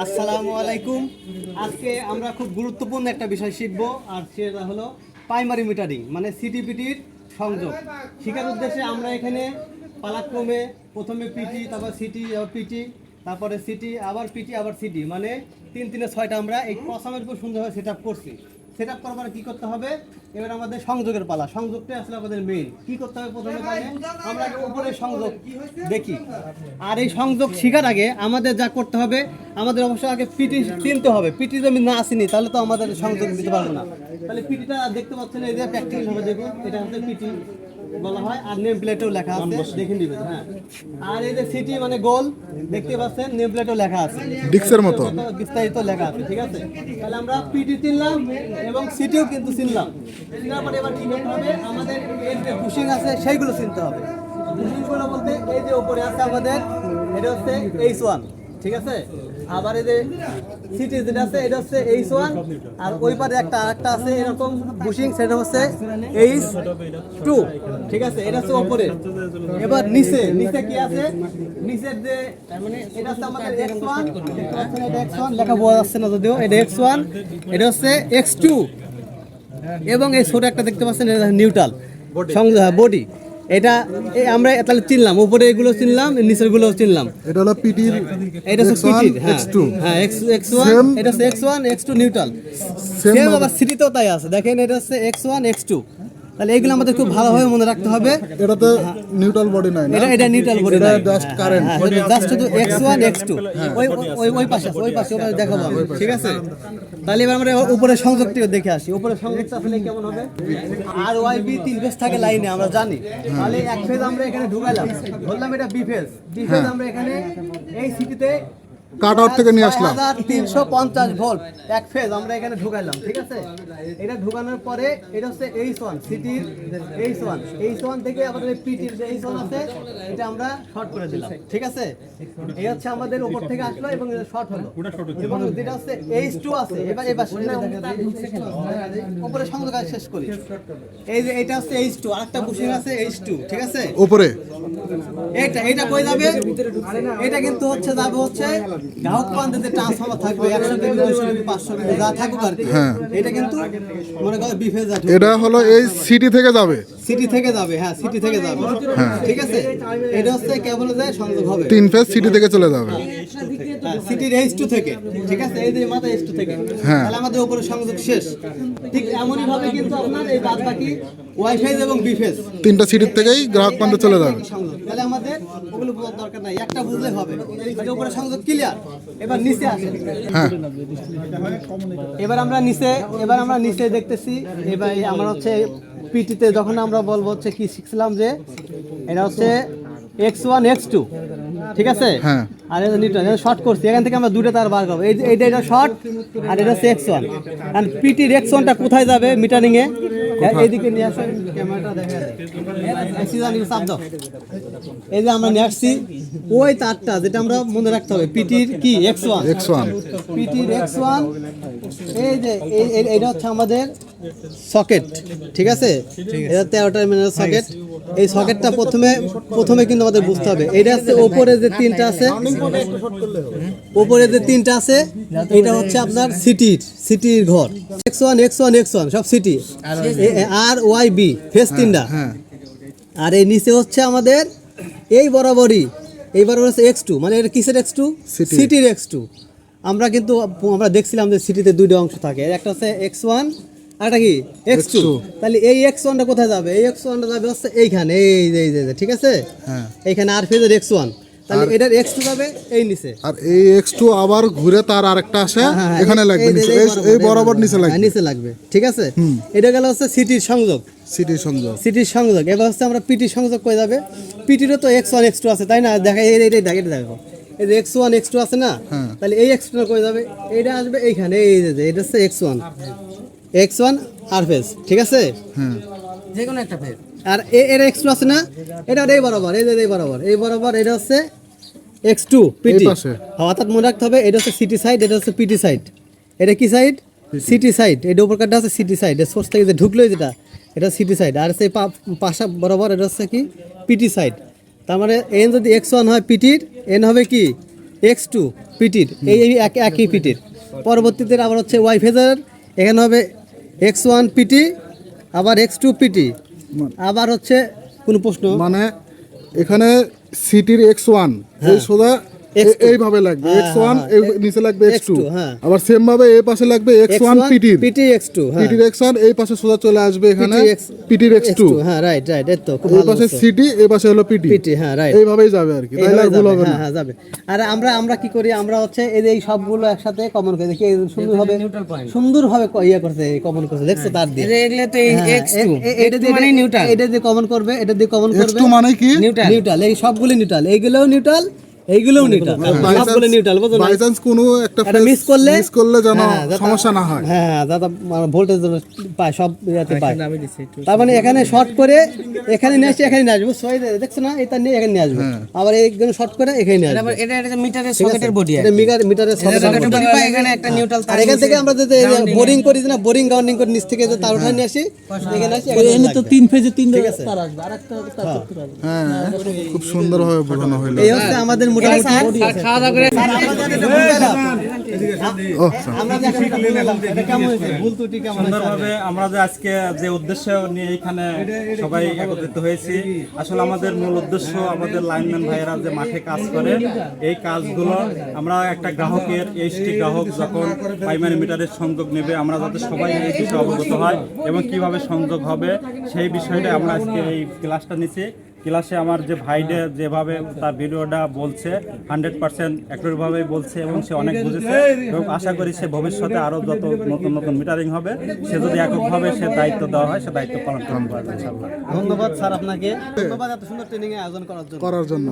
আসসালামু আলাইকুম। আজকে আমরা খুব গুরুত্বপূর্ণ একটা বিষয় শিখব, আর সেটা হলো প্রাইমারি মিটারিং, মানে সিটিপিটির সংযোগ। শেখার উদ্দেশ্যে আমরা এখানে পালাক্রমে প্রথমে পিটি, তারপর সিটি, আবার পিটি, তারপরে সিটি, আবার পিটি, আবার সিটি, মানে 3-3-6টা আমরা এই প্রথমের উপর সুন্দরভাবে সেট আপ করছি। সেট আপ করার পরে কী করতে হবে, এবার আমাদের সংযোগের পালা। সংযোগটাই আসলে আমাদের মেইন। কী করতে হবে প্রথমে, তাহলে আমরা উপরের সংযোগ দেখি। আর এই সংযোগ শেখার আগে আমাদের যা করতে হবে, আমাদের অবশ্যই আগে পিটি চিনতে হবে। পিটি যদি না আসেনি তাহলে তো আমাদের সংযোগ দিতে পারবো না। তাহলে পিটিটা দেখতে পাচ্ছেন, এই যে প্র্যাকটিক্যাল ভাবে দেখুন, এটা হচ্ছে পিটি বলা হয়, আর নেম প্লেটেও লেখা আছে, দেখে নিবেন। হ্যাঁ, আর এই যে সিটি মানে গোল, দেখতে পাচ্ছেন নেম প্লেটেও লেখা আছে, ডিক্সের মতো বিস্তারিত লেখা আছে। ঠিক আছে, তাহলে আমরা পিটি চিনলাম এবং সিটিও কিন্তু চিনলাম। চিনার পরে এবার কি করতে হবে, আমাদের এর যে বুশিং আছে সেইগুলো চিনতে হবে। বুশিংগুলো বলতে এই যে উপরে আছে আমাদের, এটা হচ্ছে H1, ঠিক আছে। আবার এই যে সিটি যেটা আছে এটা হচ্ছে H1, আর ওই পারে একটা আছে এরকম বুশিং, সেটা হচ্ছে H2, ঠিক আছে। এটা হচ্ছে উপরে। এবার নিচে কি আছে, নিচের যে মানে এটা হচ্ছে আমাদের X1, দেখতে পাচ্ছেন এটা X1 লেখা বোঝা যাচ্ছে না যদিও, এটা X1, এটা হচ্ছে X2, এবং এই ছোট একটা দেখতে পাচ্ছেন এটা নিউট্রাল বডি। এটা আমরা তাহলে চিনলাম, উপরে এগুলো চিনলাম, নিচের গুলো চিনলাম। এটা হলো পিটির, এটা হচ্ছে পিটির, হ্যাঁ X2, হ্যাঁ X1, এটা হচ্ছে X1 X2 নিউট্রাল। সেম আবার সিটিতেও তাই আছে, দেখেন এটা হচ্ছে X1 X2। তাহলে এগুলো আমাদের খুব ভালোভাবে মনে রাখতে হবে। এটা তো নিউট্রাল বডি নাই না, এটা নিউট্রাল বডি না, জাস্ট কারেন্ট, জাস্ট শুধু X1 X2। ওই পাশে দেখাবো, ঠিক আছে। তাহলে এবার আমরা উপরে সংযোগটি দেখে আসি। উপরে সংযোগটা আসলে কেমন হবে, আর ওয়াই বি 3 ফেজ থাকে লাইনে, আমরা জানি। তাহলে এক ফেজ আমরা এখানে ঢুকাইলাম, বললাম এটা বি ফেজ। আমরা এখানে এই সিটিতে কাট আউট থেকে নিয়ে আসলাম 350 ভোল্ট এক ফেজ আমরা এখানে ঢুকাইলাম, ঠিক আছে। এটা ঢুকানোর পরে এটা হচ্ছে H1, সিটির H1 থেকে আমাদের পিটির যে H1 আছে এটা আমরা শর্ট করে দিলাম, ঠিক আছে। এই হচ্ছে আমাদের উপর থেকে আসলো এবং এটা শর্ট হলো, এবং যেটা হচ্ছে H2 আছে। এবার উপরে সংযোগ শেষ করি। এই যে এটা হচ্ছে H2, আরেকটা বুশিং আছে H2, ঠিক আছে। উপরে এটা কই যাবে, এটা কিন্তু হচ্ছে যাবে হচ্ছে গ্রাহক প্রান্তে যে ট্রান্সফরমার থাকবে 100 কেভি 200 কেভি 500 কেভি যা থাকুক আর কি, এটা কিন্তু মনে করো বি ফেজ যাবে। এটা হলো এই সিটি থেকে যাবে, সিটি থেকে যাবে, হ্যাঁ সিটি থেকে যাবে, ঠিক আছে। এটা হচ্ছে কেবল যে সংযোগ হবে 3 ফেজ সিটি থেকে চলে যাবে, সিটির H2 থেকে, ঠিক আছে। এই যে মাথা H2 থেকে, তাহলে আমাদের উপরে সংযোগ শেষ। ঠিক এমনই ভাবে কিন্তু আপনার এই বাদ বাকি ওয়াই ফেজ এবং বি ফেজ 3টা সিটির থেকেই গ্রাহক প্রান্তে চলে যাবে। তাহলে আমাদের ওগুলো বোঝার দরকার নাই, একটা বুঝলে হবে। এই উপরে সংযোগ ক্লিয়ার। এবার নিচে আসে, হ্যাঁ এবার আমরা নিচে দেখতেছি। এবার আমরা হচ্ছে পিটিতে যখন আমরা বলবো হচ্ছে কি শিখছিলাম, যে এটা হচ্ছে X1 X2, ঠিক আছে। হ্যাঁ, আর এটা নিউট্রাল, এটা শর্ট করছি, এখান থেকে আমরা দুটো তার বার করবো। এটা শর্ট, আর এটা হচ্ছে X1। আর পিটির X1টা কোথায় যাবে মিটারিং এ, এইদিকে নিয়ে আসেন, ক্যামেরাটা দেখা যায়। এই যে আমরা নিয়ে আসছি ওই তারটা, যেটা আমরা মনে রাখতে হবে, পিটির কি X1, পিটির X1। এই যে এটা হচ্ছে আমাদের সকেট, ঠিক আছে। এটা 13 টার্মিনাল সকেট। এই সকেটটা প্রথমে কিন্তু আমাদের বুঝতে হবে। এটা হচ্ছে উপরে যে তিনটা আছে, এটা হচ্ছে আপনার সিটির ঘর। X1 সব সিটি, আর ওয়াই বি ফেজ 3টা। আর এই নিচে হচ্ছে আমাদের এই বরাবরই হচ্ছে X2, মানে এটা কিসের X2, সিটির X2। আমরা দেখছিলাম যে সিটিতে 2টা অংশ থাকে, একটা হচ্ছে X1 আর একটা কি X2। তাহলে এই X1টা কোথায় যাবে, এই X1টা যাবে হচ্ছে এইখানে, এই যে ঠিক আছে, এইখানে আর ফেজের X1। তাহলে এটার X2 যাবে এই নিচে, আর এই X2 আবার ঘুরে তার আরেকটা আসে এখানে লাগবে, এই বরাবর নিচে লাগবে, ঠিক আছে। এটা গেল হচ্ছে সিটির সংযোগ। এবার হচ্ছে আমরা পিটি সংযোগ করে যাবে। পিটিরও তো X1 X2 আছে, তাই না, দেখা এটা দেখো, এই যে X1 X2 আছে না, তাহলে এই X2 করে যাবে, এটা আসবে এইখানে, এই যে এটা হচ্ছে X1 আর ফেজ, ঠিক আছে, যে কোনো একটা ফেজ। আর এর X2 আছে না, এটা এই বরাবর, এই বরাবর এটা হচ্ছে X2 পিটি। অর্থাৎ মনে রাখতে হবে, এটা হচ্ছে সিটি সাইড, এটা হচ্ছে পিটি সাইড। এটা কি সাইড, সিটি সাইড। এটা উপরকারটা হচ্ছে সিটি সাইড, এর সোর্স থেকে যে ঢুকলো যেটা, এটা সিটি সাইড। আর সেই পাশা বরাবর এটা হচ্ছে কি পিটি সাইড। তার মানে এন যদি X1 হয় পিটির, এন হবে কি X2 পিটির এই একই পিটির। পরবর্তীতে আবার হচ্ছে ওয়াই ফেজার, এখানে হবে X1 পিটি, আবার X2 পিটি, আবার হচ্ছে কোন প্রশ্ন মানে এখানে সিটির X1 এই সোজা এইভাবে লাগবে, X1 এই নিচে লাগবে X2, হ্যাঁ। আবার সেম ভাবে এই পাশে লাগবে X1 পিটির পিটি X2, হ্যাঁ পিটির X1 এই পাশে সোজা চলে আসবে এখানে পিটির X2, হ্যাঁ রাইট রাইট, এই তো খুব এই ভালো পাশে বলছো। সিটি এই পাশে হলো পিটি, পিটি, হ্যাঁ রাইট, এইভাবেই যাবে আর কি, তাইলে আর ভুল হবে না। হ্যাঁ হ্যাঁ যাবে। আর আমরা কি করি, আমরা হচ্ছে এই সবগুলো একসাথে কমন করে দেখি, সুন্দরভাবে ইয়ে করছে, কমন করছে, দেখছো তার দিয়ে এগুলো তো X2 এটা দিয়ে মানে নিউট্রাল, এটা দিয়ে কমন করবে, এটা দিয়ে কমন করবে, X2 মানে কি? নিউট্রাল, এই সবগুলো নিউট্রাল, এইগুলোও নিউট্রাল, এইগুলোও নিউট্রাল, সবগুলো নিউট্রাল, বুঝছো না? বাই চান্স কোনো একটা এটা মিস করলে যেন হ্যাঁ, যাতে- সমস্যা না হয়। হ্যাঁ দাদা ভোল্টেজ পায়, সব ইয়াতে পায়। তার মানে এখানে শর্ট করে এখানে নিয়ে আসছে, এখানে নিয়ে আসবে, বুঝছো? এই যে দেখছো না, এটা নিয়ে এখানে নিয়ে আসবে, আবার এইখানে শর্ট করে এখানে নিয়ে আসবে। এটা মিটারের সকেটের বডি এটা মিটারের সকেটের বডি পাই, এখানে একটা নিউট্রাল আর এখান থেকে আমরা যে বোরিং করি না, বোরিং গ্রাউন্ডিং করে নিচ থেকে যে তার উঠায় নিয়ে আসি, এখানে আসি, এখানে তো 3 ফেজে 3 তার আসবে, আরেকটা তার করতে পারবে। হ্যাঁ, খুব সুন্দরভাবে বোঝানো হলো। এই হচ্ছে আমাদের মোটামুটি খাওয়া দাওয়া করে আমরা যে এখন বললাম, এটা কেমন হয়েছে, ভুল ত্রুটি কেমন হয়েছে? সুন্দরভাবে আমরা যে আজকে যে উদ্দেশ্য নিয়ে এখানে সবাই একত্রিত হয়েছি, আসলে আমাদের মূল উদ্দেশ্য আমাদের লাইনম্যান ভাইয়েরা যে মাঠে কাজ করে, এই কাজগুলো আমরা একটা গ্রাহকের এইচটি গ্রাহক যখন প্রাইমারি মিটারের সংযোগ নেবে, আমরা যাতে সবাই এই বিষয়ে অবগত হয় এবং কিভাবে সংযোগ হবে সেই বিষয়টা আমরা আজকে এই ক্লাসটা নিচ্ছি। ক্লাসে আমার যে ভাইডে যেভাবে তার ভিডিওটা বলছে 100% অ্যাকুরেটভাবেই বলছে এবং সে অনেক বুঝেছে এবং আশা করি সে ভবিষ্যতে আরও যত নতুন নতুন মিটারিং হবে, সে যদি এককভাবে সে দায়িত্ব দেওয়া হয়, সে দায়িত্ব পালন করতে পারবে ইনশাআল্লাহ। ধন্যবাদ স্যার আপনাকে, ধন্যবাদ এত সুন্দর ট্রেনিং এর আয়োজন করার জন্য।